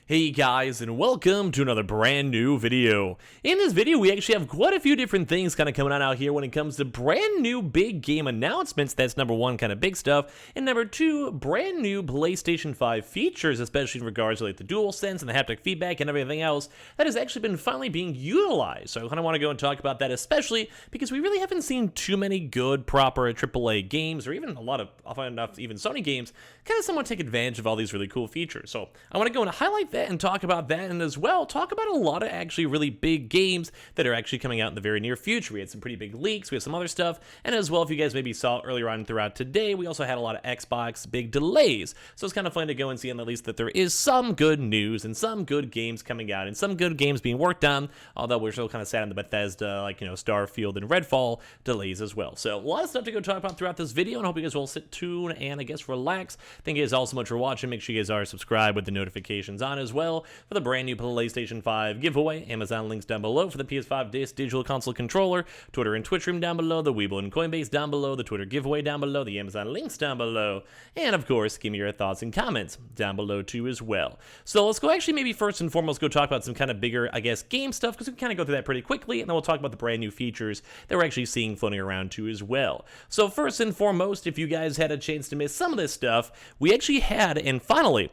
Hey guys, and welcome to another brand new video. In this video, we actually have quite a few different things kind of coming on out here when it comes to brand new big game announcements. That's number one, kind of big stuff. And number two, brand new PlayStation 5 features, especially in regards to like the DualSense and the haptic feedback and everything else that has actually been finally being utilized. So I kind of want to go and talk about that, especially because we really haven't seen too many good, proper AAA games, or even a lot of, often enough, even Sony games, kind of somewhat take advantage of all these really cool features. So I want to go and highlight that and talk about that, and as well talk about a lot of actually really big games that are actually coming out in the very near future. We had some pretty big leaks, we have some other stuff, and as well, if you guys maybe saw earlier on throughout today, we also had a lot of Xbox big delays. So it's kind of fun to go and see at least that there is some good news and some good games coming out and some good games being worked on, although we're still kind of sad on the Bethesda, like, Starfield and Redfall delays as well. So a lot of stuff to go talk about throughout this video, and I hope you guys will sit tuned and I guess relax. Thank you guys all so much for watching. Make sure you guys are subscribed with the notifications on as well for the brand new PlayStation 5 giveaway. Amazon links down below for the PS5 Digital Console Controller, Twitter and Twitch room down below, the Weeble and Coinbase down below, the Twitter giveaway down below, the Amazon links down below, and of course, give me your thoughts and comments down below too as well. So let's go actually maybe first and foremost go talk about some kind of bigger, I guess, game stuff, because we can kind of go through that pretty quickly, and then we'll talk about the brand new features that we're actually seeing floating around too as well. So first and foremost, if you guys had a chance to miss some of this stuff, we actually had, and finally,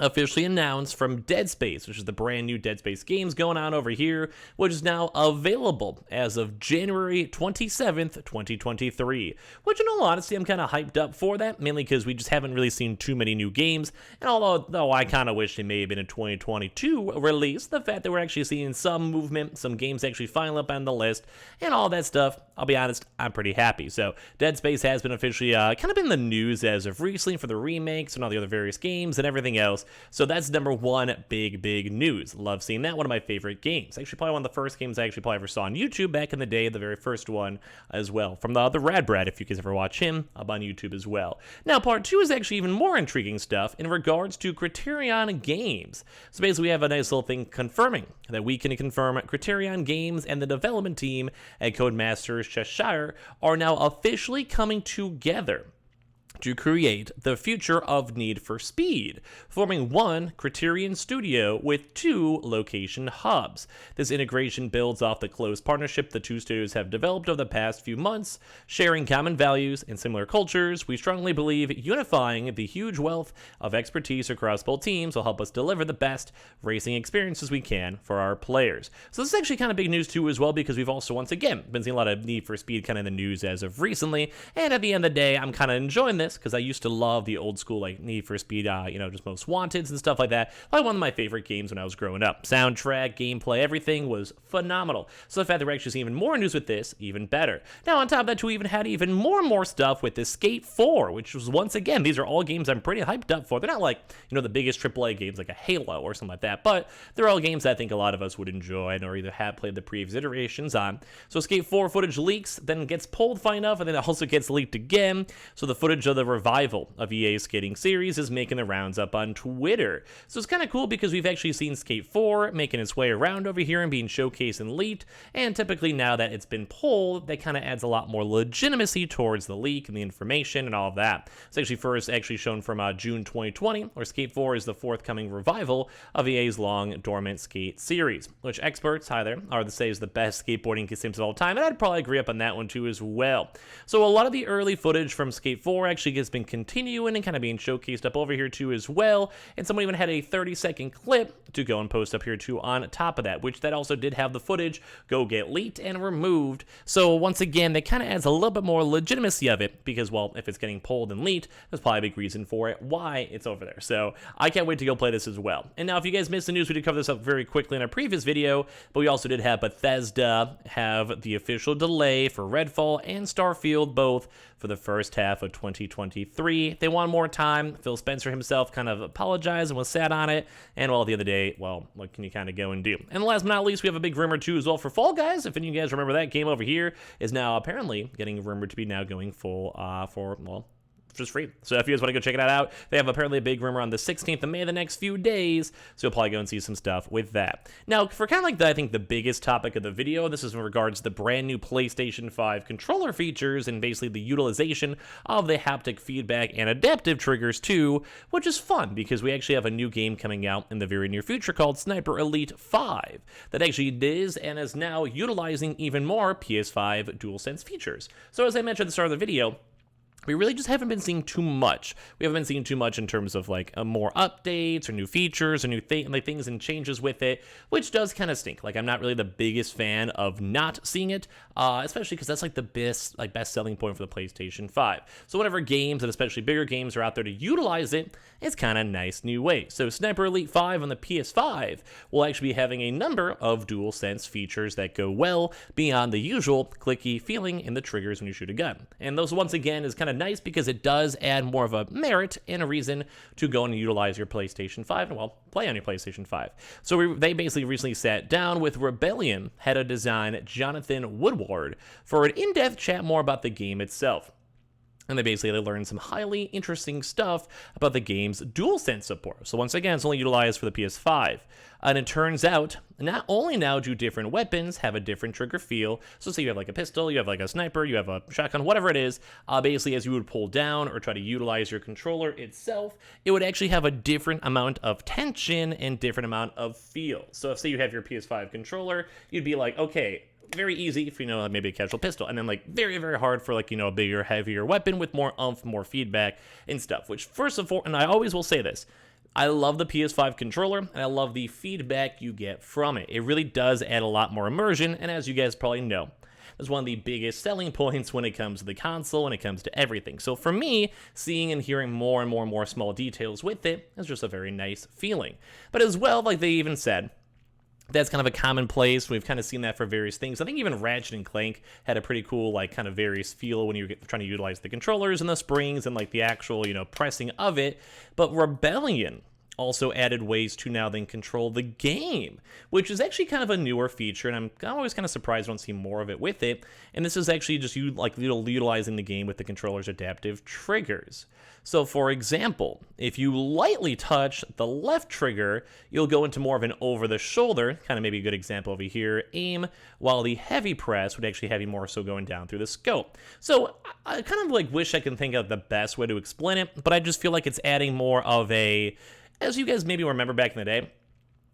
officially announced from Dead Space, which is the brand new Dead Space games going on over here, which is now available as of January 27th, 2023, which in all honesty, I'm kind of hyped up for that, mainly because we just haven't really seen too many new games, and although I kind of wish it may have been a 2022 release, the fact that we're actually seeing some movement, some games actually finally up on the list, and all that stuff, I'll be honest, I'm pretty happy. So Dead Space has been officially kind of in the news as of recently for the remakes and all the other various games and everything else. So that's number one big news. Love seeing that. One of my favorite games. Actually, probably one of the first games I actually probably ever saw on YouTube back in the day, the very first one as well. From the Rad Brad, if you guys ever watch him, up on YouTube as well. Now, part two is actually even more intriguing stuff in regards to Criterion Games. So basically, we have a nice little thing confirming that we can confirm Criterion Games and the development team at Codemasters Cheshire are now officially coming together to create the future of Need for Speed, forming one Criterion studio with two location hubs. This integration builds off the close partnership the two studios have developed over the past few months, sharing common values and similar cultures. We strongly believe unifying the huge wealth of expertise across both teams will help us deliver the best racing experiences we can for our players. So this is actually kind of big news too as well, because we've also once again been seeing a lot of Need for Speed kind of in the news as of recently, and at the end of the day, I'm kind of enjoying this because I used to love the old school like Need for Speed, just Most Wanteds and stuff like that. Probably one of my favorite games when I was growing up. Soundtrack, gameplay, everything was phenomenal. So the fact that we're actually seeing even more news with this, even better. Now on top of that, we even had even more stuff with the Skate 4, which was once again, these are all games I'm pretty hyped up for. They're not like, the biggest AAA games like a Halo or something like that, but they're all games I think a lot of us would enjoy or either have played the previous iterations on. So Skate 4 footage leaks, then gets pulled fine enough, and then it also gets leaked again. So the footage of the revival of EA's skating series is making the rounds up on Twitter. So it's kind of cool because we've actually seen Skate 4 making its way around over here and being showcased and leaked, and typically now that it's been pulled, that kind of adds a lot more legitimacy towards the leak and the information and all of that. It's actually first shown from June 2020, where Skate 4 is the forthcoming revival of EA's long dormant skate series, which experts either are to say is the best skateboarding games of all time, and I'd probably agree up on that one too as well. So a lot of the early footage from Skate 4 actually has been continuing and kind of being showcased up over here too as well, and someone even had a 30-second clip to go and post up here too on top of that, which that also did have the footage go get leaked and removed. So once again, that kind of adds a little bit more legitimacy of it, because well, if it's getting pulled and leaked, there's probably a big reason for it why it's over there. So I can't wait to go play this as well. And now if you guys missed the news, we did cover this up very quickly in our previous video, but we also did have Bethesda have the official delay for Redfall and Starfield, both for the first half of 2023. They want more time. Phil Spencer himself kind of apologized and was sad on it. And well, at the end of the day, well, what can you kind of go and do? And last but not least, we have a big rumor too as well for Fall Guys. If any of you guys remember that game over here, is now apparently getting rumored to be now going full just free. So if you guys want to go check it out, they have apparently a big rumor on the 16th of May, the next few days, so you'll probably go and see some stuff with that. Now, for kind of like I think the biggest topic of the video, this is in regards to the brand new PlayStation 5 controller features and basically the utilization of the haptic feedback and adaptive triggers too, which is fun because we actually have a new game coming out in the very near future called Sniper Elite 5 that actually is and is now utilizing even more PS5 DualSense features. So as I mentioned at the start of the video, we really just haven't been seeing too much. We haven't been seeing too much in terms of like more updates or new features or new things and changes with it, which does kind of stink. Like I'm not really the biggest fan of not seeing it, especially because that's like the best selling point for the PlayStation 5. So whenever games and especially bigger games are out there to utilize it, it's kind of nice new way. So Sniper Elite 5 on the PS5 will actually be having a number of DualSense features that go well beyond the usual clicky feeling in the triggers when you shoot a gun. And those once again is kind of nice because it does add more of a merit and a reason to go and utilize your PlayStation 5 and, well, play on your PlayStation 5. So they basically recently sat down with Rebellion head of design Jonathan Woodward for an in-depth chat more about the game itself. And they learned some highly interesting stuff about the game's DualSense support. So once again, it's only utilized for the PS5. And it turns out, not only now do different weapons have a different trigger feel, so say you have like a pistol, you have like a sniper, you have a shotgun, whatever it is, basically as you would pull down or try to utilize your controller itself, it would actually have a different amount of tension and different amount of feel. So if say you have your PS5 controller, you'd be like, okay, very easy if you know maybe a casual pistol, and then like very, very hard for like, you know, a bigger, heavier weapon with more oomph, more feedback and stuff, which first of all, and I always will say this, I love the PS5 controller, and I love the feedback you get from it. It really does add a lot more immersion, and as you guys probably know, that's one of the biggest selling points when it comes to the console, when it comes to everything. So for me, seeing and hearing more and more small details with it is just a very nice feeling. But as well, like they even said, that's kind of a commonplace. We've kind of seen that for various things. I think even Ratchet and Clank had a pretty cool, like, kind of various feel when you're trying to utilize the controllers and the springs and, like, the actual, you know, pressing of it. But Rebellion also added ways to now then control the game, which is actually kind of a newer feature, and I'm always kind of surprised I don't see more of it with it. And this is actually just utilizing the game with the controller's adaptive triggers. So for example, if you lightly touch the left trigger, you'll go into more of an over-the-shoulder, kind of maybe a good example over here, aim, while the heavy press would actually have you more so going down through the scope. So I kind of like wish I could think of the best way to explain it, but I just feel like it's adding more of a, as you guys maybe remember back in the day,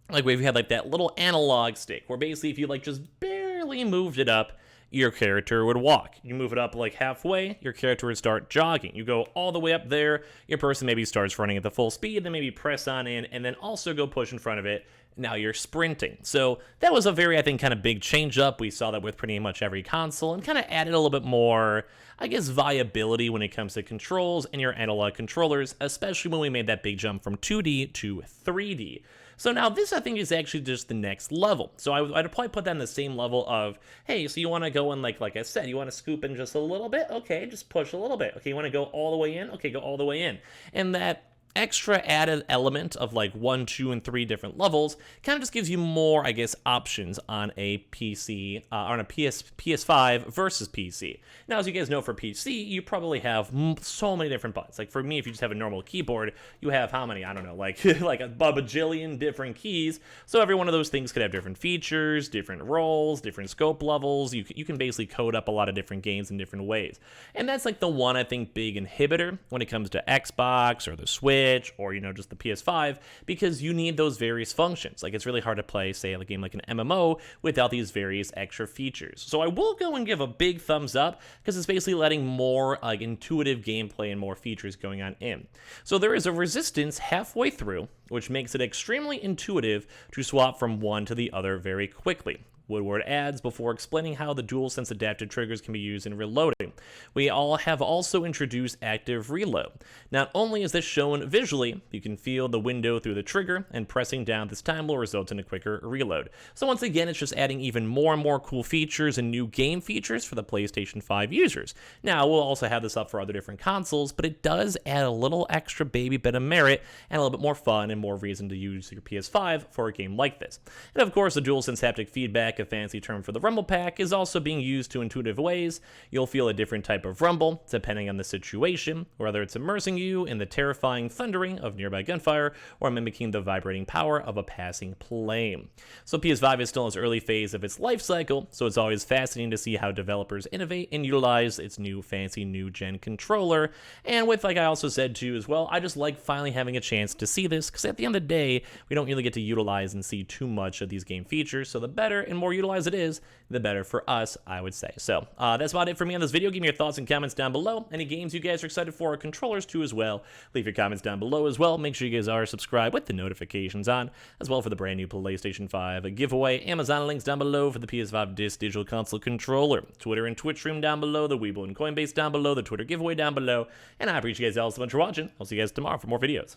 like we've had like that little analog stick where basically if you like just barely moved it up, your character would walk. You move it up like halfway, your character would start jogging. You go all the way up there, your person maybe starts running at the full speed, then maybe press on in, and then also go push in front of it. Now you're sprinting. So that was a very, I think, kind of big change up. We saw that with pretty much every console and kind of added a little bit more, I guess, viability when it comes to controls and your analog controllers, especially when we made that big jump from 2D to 3D. So now this, I think, is actually just the next level. So I'd probably put that in the same level of, hey, so you want to go in, like I said, you want to scoop in just a little bit? Okay, just push a little bit. Okay, you want to go all the way in? Okay, go all the way in. And that extra added element of like 1, 2, and 3 different levels kind of just gives you more, I guess, options on a PC, on a PS5 versus PC. Now, as you guys know, for PC, you probably have so many different buttons. Like for me, if you just have a normal keyboard, you have how many? I don't know, like like a bajillion different keys. So every one of those things could have different features, different roles, different scope levels. You can basically code up a lot of different games in different ways. And that's like the one, I think, big inhibitor when it comes to Xbox or the Switch, or, you know, just the PS5, because you need those various functions. Like, it's really hard to play, say, a game like an MMO without these various extra features. So I will go and give a big thumbs up, because it's basically letting more like intuitive gameplay and more features going on in. So there is a resistance halfway through, which makes it extremely intuitive to swap from one to the other very quickly. Woodward adds before explaining how the DualSense adaptive triggers can be used in reloading. We all have also introduced active reload. Not only is this shown visually, you can feel the window through the trigger, and pressing down this time will result in a quicker reload. So once again, it's just adding even more and more cool features and new game features for the PlayStation 5 users. Now, we'll also have this up for other different consoles, but it does add a little extra baby bit of merit and a little bit more fun and more reason to use your PS5 for a game like this. And of course, the DualSense haptic feedback a fancy term for the rumble pack, is also being used to intuitive ways. You'll feel a different type of rumble, depending on the situation, whether it's immersing you in the terrifying thundering of nearby gunfire, or mimicking the vibrating power of a passing plane. So PS5 is still in its early phase of its life cycle, so it's always fascinating to see how developers innovate and utilize its new fancy new-gen controller. And with, like I also said too as well, I just like finally having a chance to see this, because at the end of the day, we don't really get to utilize and see too much of these game features, so the better and more utilized it is, the better for us, I would say. So that's about it for me on this video. Give me your thoughts and comments down below. Any games you guys are excited for, or controllers too as well, leave your comments down below as well. Make sure you guys are subscribed with the notifications on, as well for the brand new PlayStation 5 giveaway. Amazon links down below for the PS5 Digital Console controller. Twitter and Twitch stream down below, the Webull and Coinbase down below, the Twitter giveaway down below, and I appreciate you guys all so much for watching. I'll see you guys tomorrow for more videos.